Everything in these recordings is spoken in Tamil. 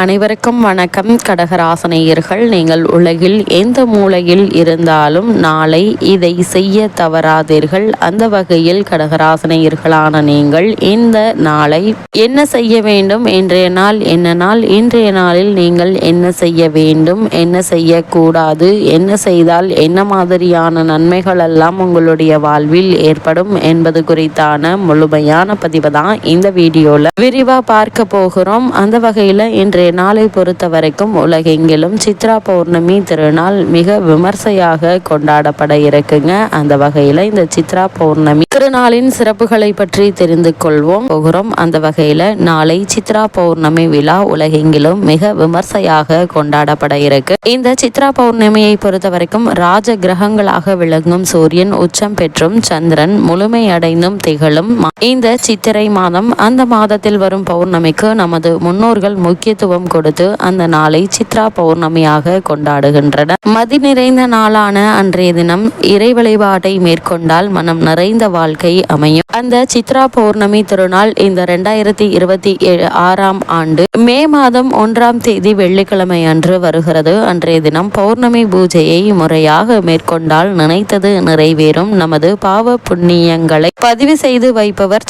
அனைவருக்கும் வணக்கம். கடகராசினியர்கள், நீங்கள் உலகில் எந்த மூலையில் இருந்தாலும் நாளை இதை செய்ய தவறாதீர்கள். அந்த வகையில் கடகராசினியர்களான நீங்கள் இந்த நாளை என்ன செய்ய வேண்டும், இன்றைய நாள் என்ன நாள், இன்றைய நாளில் நீங்கள் என்ன செய்ய வேண்டும், என்ன செய்யக்கூடாது, என்ன செய்தால் என்ன மாதிரியான நன்மைகள் எல்லாம் உங்களுடைய வாழ்வில் ஏற்படும் என்பது குறித்தான முழுமையான பதிவு தான் இந்த வீடியோல விரிவா பார்க்க போகிறோம். அந்த வகையில் இன்றைய நாளை பொறுத்த வரைக்கும் உலகெங்கிலும் சித்ரா பௌர்ணமி திருநாள் மிக விமர்சையாக கொண்டாடப்பட இருக்குங்க. அந்த வகையில் இந்த சித்ரா பௌர்ணமி திருநாளின் சிறப்புகளை பற்றி தெரிந்து கொள்வோம் போகிறோம். அந்த வகையில் நாளை சித்ரா பௌர்ணமி விழா உலகெங்கிலும் மிக விமர்சையாக கொண்டாடப்பட இருக்கு. இந்த சித்ரா பௌர்ணமியை பொறுத்த வரைக்கும் ராஜ கிரகங்களாக விளங்கும் சூரியன் உச்சம் பெற்றும் சந்திரன் முழுமையடைந்தும் திகழும் இந்த சித்திரை மாதம். அந்த மாதத்தில் வரும் பௌர்ணமிக்கு நமது முன்னோர்கள் முக்கியத்துவம் கொடுத்து அந்த நாளை சித்ரா பௌர்ணமியாக கொண்டாடுகின்றனர். மதி நிறைந்த நாளான அன்றைய தினம் இறை வழிபாட்டை மேற்கொண்டால் மனம் நிறைந்த வாழ்க்கை அமையும். அந்த சித்ரா பௌர்ணமி திருநாள் இந்த 2026ஆம் ஆண்டு மே மாதம் 1ஆம் தேதி வெள்ளிக்கிழமை அன்று வருகிறது. அன்றைய தினம் பௌர்ணமி பூஜையை முறையாக மேற்கொண்டால் நினைத்தது நிறைவேறும். நமது பாவ புண்ணியங்களை பதிவு செய்து வைப்பவர்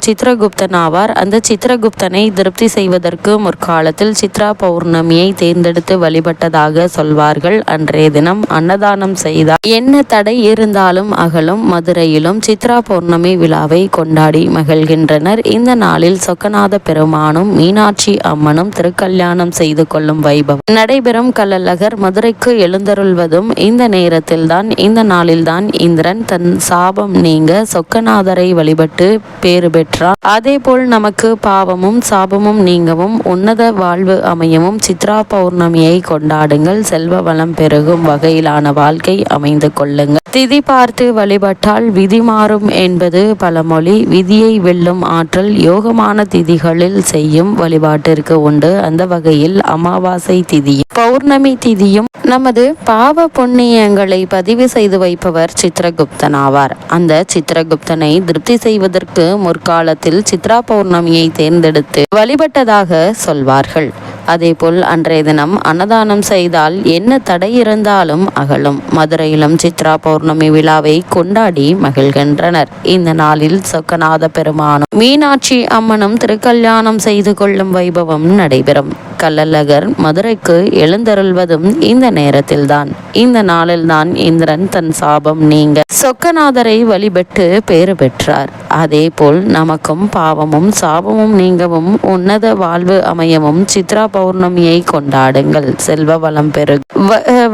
சித்ரகுப்தன் ஆவார். அந்த சித்ரகுப்தனை திருப்தி செய்வதற்கு முற்காலத்தில் சித்ரா பௌர்ணமியை தேர்ந்தெடுத்து வழிபட்டதாக சொல்வார்கள். அன்றைய தினம் அன்னதானம் செய்தார் என்ன தடை இருந்தாலும் அகலும். மதுரையிலும் சித்ரா பௌர்ணமி விழாவை கொண்டாடி மகிழ்கின்றனர். இந்த நாளில் சொக்கநாத பெருமானும் மீனாட்சி அம்மனும் திருக்கல்யாணம் செய்து கொள்ளும் வைபவம் நடைபெறும். கள்ளழகர் மதுரைக்கு எழுந்தருள்வதும் இந்த நேரத்தில் தான். இந்த நாளில்தான் இந்திரன் தன் சாபம் நீங்க சொக்கநாதரை வழிபட்டு பேறு பெற்றார். அதே போல் நமக்கு பாவமும் சாபமும் நீங்கவும் உன்னத வாழ்வு அமையவும் சித்ரா பௌர்ணமியை கொண்டாடுங்கள். செல்வ வளம் பெருகும் வகையிலான வாழ்க்கை அமைந்து கொள்ளுங்கள். திதி பார்த்து வழிபட்டால் விதி மாறும் என்பது பழமொழி. விதியை வெல்லும் ஆற்றல் யோகமான திதிகளில் செய்யும் வழிபாட்டிற்கு உண்டு. அந்த வகையில் அமாவாசை திதியும் பௌர்ணமி திதியும் நமது பாவ புண்ணியங்களை பதிவு செய்து வைப்பவர் சித்ரகுப்தன் ஆவார். அந்த சித்ரகுப்தனை திருப்தி செய்வதற்கு முற்காலத்தில் சித்ரா பௌர்ணமியை தேர்ந்தெடுத்து வழிபட்டதாக சொல்வார்கள். அதேபோல் அன்றைய தினம் அன்னதானம் செய்தால் என்ன தடை இருந்தாலும் அகலும். மதுரையிலும் சித்ரா பௌர்ணமி விழாவை கொண்டாடி மகிழ்கின்றனர். இந்த நாளில் சொக்கநாத பெருமானும் மீனாட்சி அம்மனும் திருக்கல்யாணம் செய்து கொள்ளும் வைபவம் நடைபெறும். கள்ளழகர் மதுரைக்கு எழுந்தருள்வதும் இந்த நேரத்தில்தான். இந்த நாளில்தான் இந்திரன் தன் சாபம் நீங்க சொக்கநாதரை வழிபட்டு பேறு பெற்றார். அதே போல் நமக்கும் பாவமும் சாபமும் நீங்கவும் உன்னத வாழ்வு அமையவும் சித்ரா பௌர்ணமியை கொண்டாடுங்கள். செல்வ வளம் பெருகும்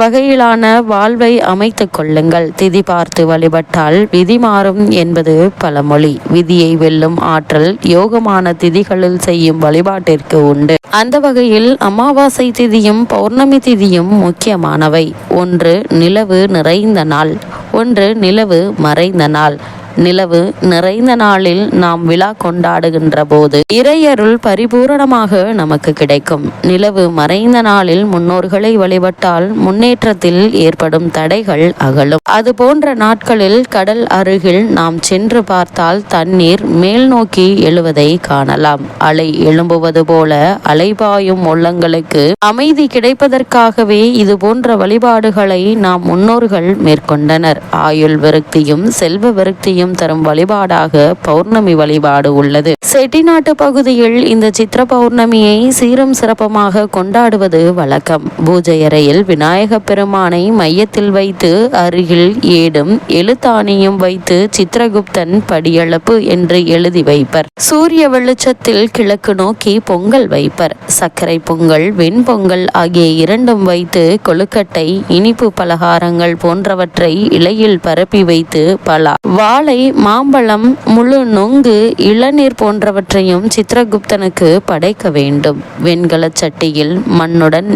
வகையிலான வாழ்வை அமைத்துக் கொள்ளுங்கள். திதி பார்த்து வழிபட்டால் விதி மாறும் என்பது பழமொழி. விதியை வெல்லும் ஆற்றல் யோகமான திதிகளில் செய்யும் வழிபாட்டிற்கு உண்டு. அந்த வகையில் அமாவாசை திதியும் பௌர்ணமி திதியும் முக்கியமானவை. ஒன்று நிலவு நிறைந்த நாள், ஒன்று நிலவு மறைந்த நாள். நிலவு நிறைந்த நாளில் நாம் விழா கொண்டாடுகின்ற போது இறையருள் பரிபூரணமாக நமக்கு கிடைக்கும். நிலவு மறைந்த நாளில் முன்னோர்களை வழிபட்டால் முன்னேற்றத்தில் ஏற்படும் தடைகள் அகலும். அது போன்ற நாட்களில் கடல் அருகில் நாம் சென்று பார்த்தால் தண்ணீர் மேல் நோக்கி எழுவதை காணலாம். அலை எழும்புவது போல அலைபாயும் உள்ளங்களுக்கு அமைதி கிடைப்பதற்காகவே இது போன்ற வழிபாடுகளை நாம் முன்னோர்கள் மேற்கொண்டனர். ஆயுள் விருத்தியும் செல்வ விருத்தியும் தரும் வழிபாடாக பௌர்ணமி வழிபாடு உள்ளது. செட்டிநாட்டு பகுதியில் இந்த சித்ர பௌர்ணமியை சீரும் சிறப்பமாக கொண்டாடுவது வழக்கம். பூஜை அறையில் விநாயக பெருமானை மையத்தில் வைத்து அருகில் ஏடும் எழுத்தாணியும் வைத்து சித்ரகுப்தன் படியளப்பு என்று எழுதி வைப்பர். சூரிய வெளிச்சத்தில் கிழக்கு நோக்கி பொங்கல் வைப்பர். சர்க்கரை பொங்கல் வெண்பொங்கல் ஆகிய இரண்டும் வைத்து கொழுக்கட்டை இனிப்பு பலகாரங்கள் போன்றவற்றை இலையில் பரப்பி வைத்து பலா வாழை மாம்பழம் முழு நொங்கு இளநீர் போன்றவற்றையும் சித்ரகுப்தனுக்கு படைக்க வேண்டும். வெண்கல சட்டியில் மண்ணுடன்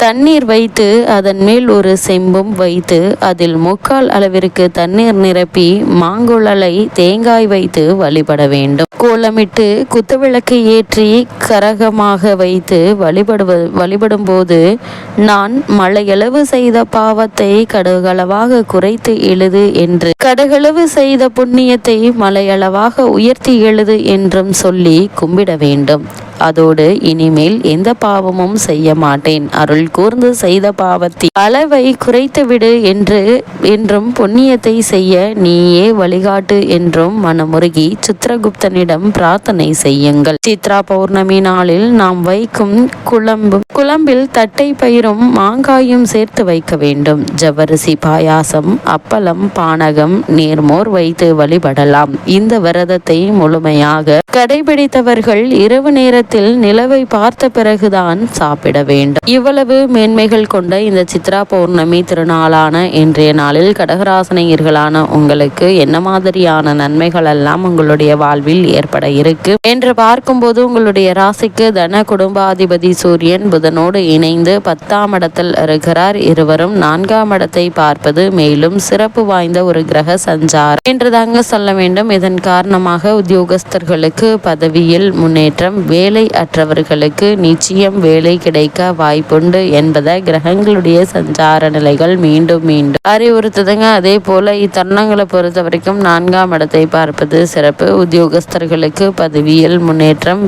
தண்ணீர் வைத்து அதன் மேல் ஒரு செம்பும் வைத்து அதில் 3/4 அளவிற்கு தண்ணீர் நிரப்பி மாங்குழலை தேங்காய் வைத்து வழிபட வேண்டும். கோலமிட்டு குத்துவிளக்கு ஏற்றி கரகமாக வைத்து வழிபடும் போது நான் மழையளவு செய்த பாவத்தை கடுகளவாக குறைத்து எழுது என்று, கடுகளவு செய்த புண்ணியத்தை மலையளவாக உயர்த்தி எழுது என்றும் சொல்லி கும்பிட வேண்டும். அதோடு இனிமேல் எந்த பாவமும் செய்ய மாட்டேன். அருள் கூர்ந்து செய்த பாவத்தின் அளவை குறைத்துவிடு என்றும் புண்ணியத்தை செய்ய நீயே வழிகாட்டு என்றும் மனமுருகி சித்திரகுப்தனிடம் பிரார்த்தனை செய்யுங்கள். சித்ரா பௌர்ணமி நாளில் நாம் வைக்கும் குழம்பில் தட்டை பயிரும் மாங்காயும் சேர்த்து வைக்க வேண்டும். ஜவ்வரிசி பாயாசம், அப்பளம், பானகம், நீர்மோர் வைத்து வழிபடலாம். இந்த விரதத்தை முழுமையாக கடைபிடித்தவர்கள் இரவு நேரத்தில் நிலவை பார்த்த பிறகுதான் சாப்பிட வேண்டும். இவ்வளவு மேன்மைகள் கொண்ட இந்த சித்ரா பௌர்ணமி திருநாளான இன்றைய நாளில் கடகராசினியர்களான உங்களுக்கு என்ன மாதிரியான நன்மைகள் எல்லாம் உங்களுடைய வாழ்வில் ஏற்பட இருக்கு என்று பார்க்கும்போது, உங்களுடைய ராசிக்கு தன குடும்பாதிபதி சூரியன் புதனோடு இணைந்து 10ஆம் இடத்தில் இருக்கிறார். இருவரும் 4ஆம் இடத்தை பார்ப்பது மேலும் சிறப்பு வாய்ந்த ஒரு கிரக சஞ்சாரம் என்றுதாங்க சொல்ல வேண்டும். இதன் காரணமாக உத்தியோகஸ்தர்களுக்கு பதவியில் முன்னேற்றம், வேலை அற்றவர்களுக்கு நிச்சயம் வேலை கிடைக்க வாய்ப்புண்டு என்பதை கிரகங்களுடைய சஞ்சார நிலைகள் மீண்டும் அறிவுறுத்துதுங்க. அதே போல இத்தருணங்களை பொறுத்த வரைக்கும் 4ஆம் இடத்தை பார்ப்பது சிறப்பு. உத்தியோகஸ்தர்களுக்கு பதவியில் முன்னேற்றம்,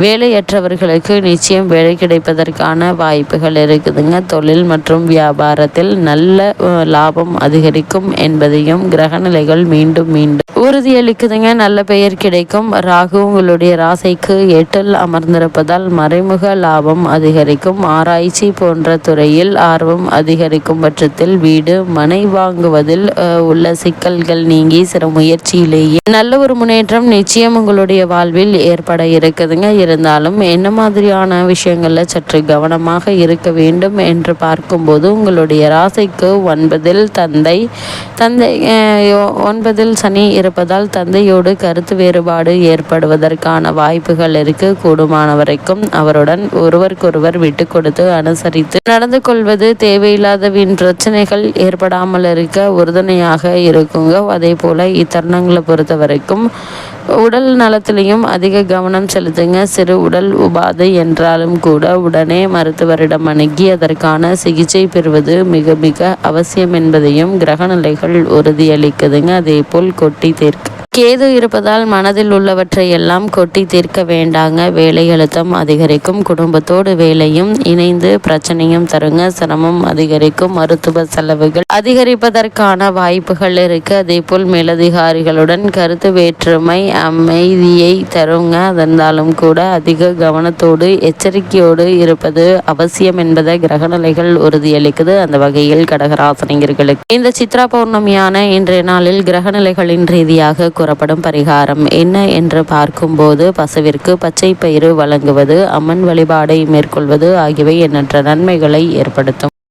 வேலையற்றவர்களுக்கு நிச்சயம் வேலை கிடைப்பதற்கான வாய்ப்புகள் இருக்குதுங்க. தொழில் மற்றும் வியாபாரத்தில் நல்ல லாபம் அதிகரிக்கும் என்பதையும் கிரகநிலைகள் மீண்டும் உறுதியளிக்குதுங்க. நல்ல பெயர் கிடைக்கும். ராகு உங்களுடைய ராசிக்கு 8இல் அமர்ந்திருப்பதால் மறைமுக லாபம் அதிகரிக்கும். ஆராய்ச்சி போன்ற துறையில் ஆர்வம் அதிகரிக்கும் பட்சத்தில் வீடு மனை வாங்குவதில் உள்ள சிக்கல்கள் நீங்கி சில முயற்சியிலேயே நல்ல ஒரு முன்னேற்றம் நிச்சயம் உங்களுடைய வாழ்வில் ஏற்பட இருக்குதுங்க. இருந்தாலும் என்ன மாதிரியான விஷயங்கள்ல சற்று கவனமாக இருக்க வேண்டும் என்று பார்க்கும்போது, உங்களுடைய ராசிக்கு 9இல் சனி இருப்பதால் தந்தையோடு கருத்து வேறுபாடு ஏற்படுவதற்கான வாய்ப்புகள் இருக்கு. கூடுமான வரைக்கும் அவருடன் ஒருவருக்கொருவர் விட்டு கொடுத்து அனுசரித்து நடந்து கொள்வது தேவையில்லாத வீண் பிரச்சனைகள் ஏற்படாமல் இருக்க உறுதுணையாக இருக்குங்க. அதே போல இத்தருணங்களை பொறுத்த வரைக்கும் உடல் நலத்திலையும் அதிக கவனம் செலுத்துங்க. சிறு உடல் உபாதை என்றாலும் கூட உடனே மருத்துவரிடம் அணுகி அதற்கான சிகிச்சை பெறுவது மிக மிக அவசியம் என்பதையும் கிரகநிலைகள் உறுதியளிக்குதுங்க. அதே போல் கொட்டி தீர்க்க கேது இருப்பதால் மனதில் உள்ளவற்றை எல்லாம் கொட்டி தீர்க்க வேண்டாங்க. வேலை அழுத்தம் அதிகரிக்கும். குடும்பத்தோடு வேலையும் இணைந்து பிரச்சனையும் தருங்க. சிரமம் அதிகரிக்கும். மருத்துவ செலவுகள் அதிகரிப்பதற்கான வாய்ப்புகள் இருக்கு. அதே போல் மேலதிகாரிகளுடன் கருத்து வேற்றுமை அமைதியை தருங்க. இருந்தாலும் கூட அதிக கவனத்தோடு எச்சரிக்கையோடு இருப்பது அவசியம் என்பதை கிரகநிலைகள் உறுதியளிக்குது. அந்த வகையில் கடகராசினியர்களுக்கு இந்த சித்ரா பௌர்ணமியான இன்றைய நாளில் கிரகநிலைகளின் ரீதியாக கூறப்படும் பரிகாரம் என்ன என்று பார்க்கும்போது, பசுவிற்கு பச்சை பயிறு வழங்குவது, அம்மன் வழிபாடை மேற்கொள்வது ஆகியவை எண்ணற்ற நன்மைகளை ஏற்படுத்தும்.